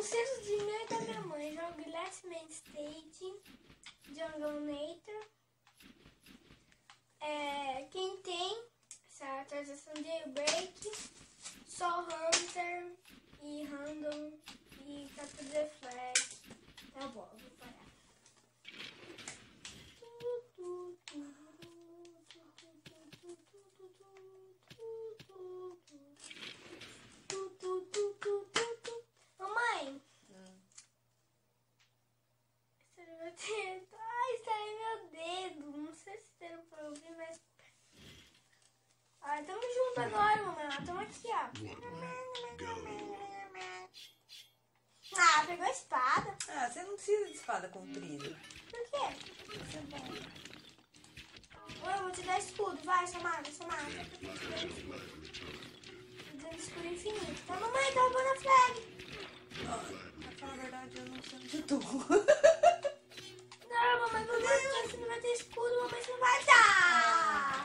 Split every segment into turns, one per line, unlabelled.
conselhos de meu e da minha mãe. Jogue Last Man State, Jungle Nature. Quem tem essa atualização de Jailbreak, Soul Hunter e Random e Capture the Flag. Tá bom, vou parar. Mamãe, ai, saiu meu dedo. Não sei se tem pra ouvir, mas. Tamo junto agora, mamãe. Tamo aqui, ó. Pegou a espada.
Você não precisa de espada comprida.
Por quê? Isso é bom. Eu vou te dar escudo, vai, Samara. Tô dando escudo infinito. Tá, mamãe, tá roubando a flag.
Pra falar a verdade, eu não sei onde eu tô.
Não, mamãe, você não vai ter escudo, mamãe, você não vai dar.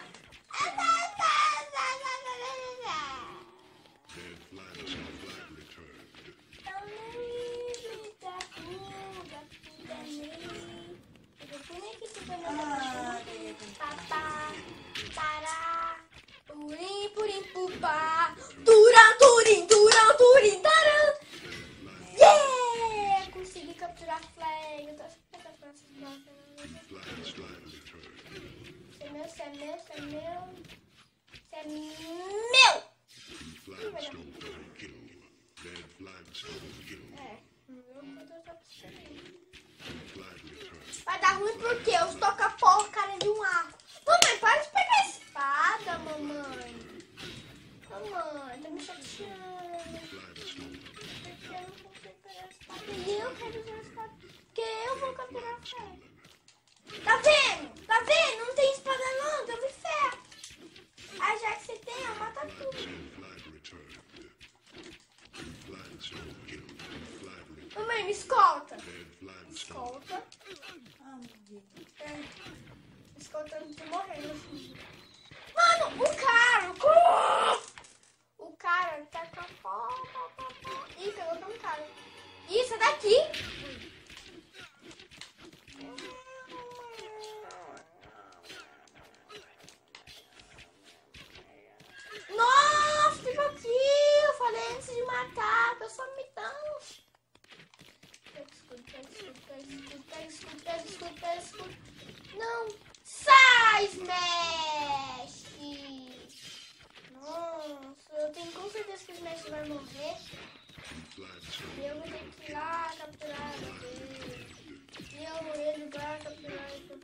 Turim, taran! Yeah! Consegui capturar a flag. Eu tô achando que essa frase Você é meu. Vai dar ruim porque eu estou com a porcaria de um arco. Mamãe, para de pegar a espada, mamãe. Mamãe, tá me chateando. Porque eu não consigo pegar a espada. E eu quero usar a espada. Porque eu vou capturar a flag. Tá vendo? Não tem espada não, deu me ferro. Aí já que você tem, eu mato tudo. Mamãe, me escolta. Escolta.
Meu Deus.
Me escoltando de morrer. Mano, o cara tá com a pó. Ih, pegou com o cara. Isso é daqui. Nossa, ficou aqui. Eu falei antes de matar, que eu sou mitão. Pega escudo. Não. Sai, Smash. Nossa, eu tenho com certeza que o Smash vai morrer. E eu vou ter que ir lá capturar ele. E ele vai capturar ele pra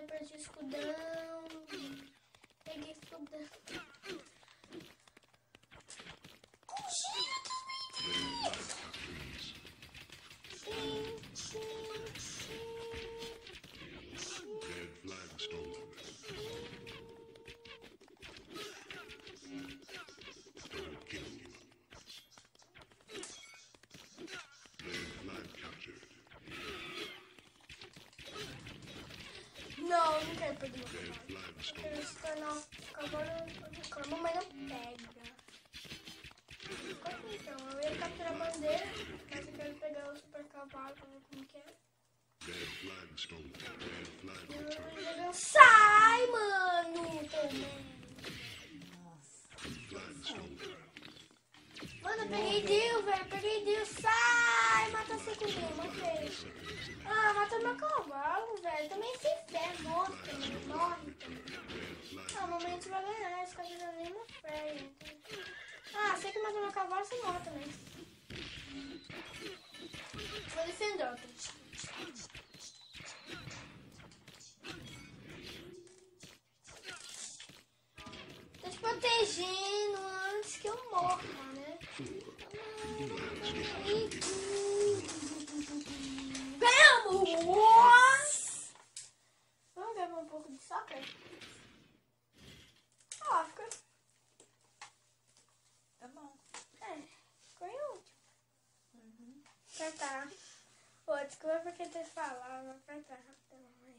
perdi escudão. Peguei escudão. Não quero perder meu cavalo. Eu quero se tornar um cavalo unicórnio, mas não pega. Então, eu ia capturar a bandeira, mas eu quero pegar o super cavalo pra ver como que é. Sai, mano! Mano, eu peguei Deus, sai! Mata você comigo, matei. Mata meu cavalo, velho. Também sem fé, morre também, morre também. Mamãe, a gente vai ganhar, esse cavalo nem uma fé. Sei que matou meu cavalo, você morre também. Vou defender outro. Tô te protegendo antes que eu morra, né? Vamos! Vamos ver um pouco de soccer? Fica.
Tá bom.
Ficou em último. Tá. Oi, desculpa porque ter falado, apertar rapidão.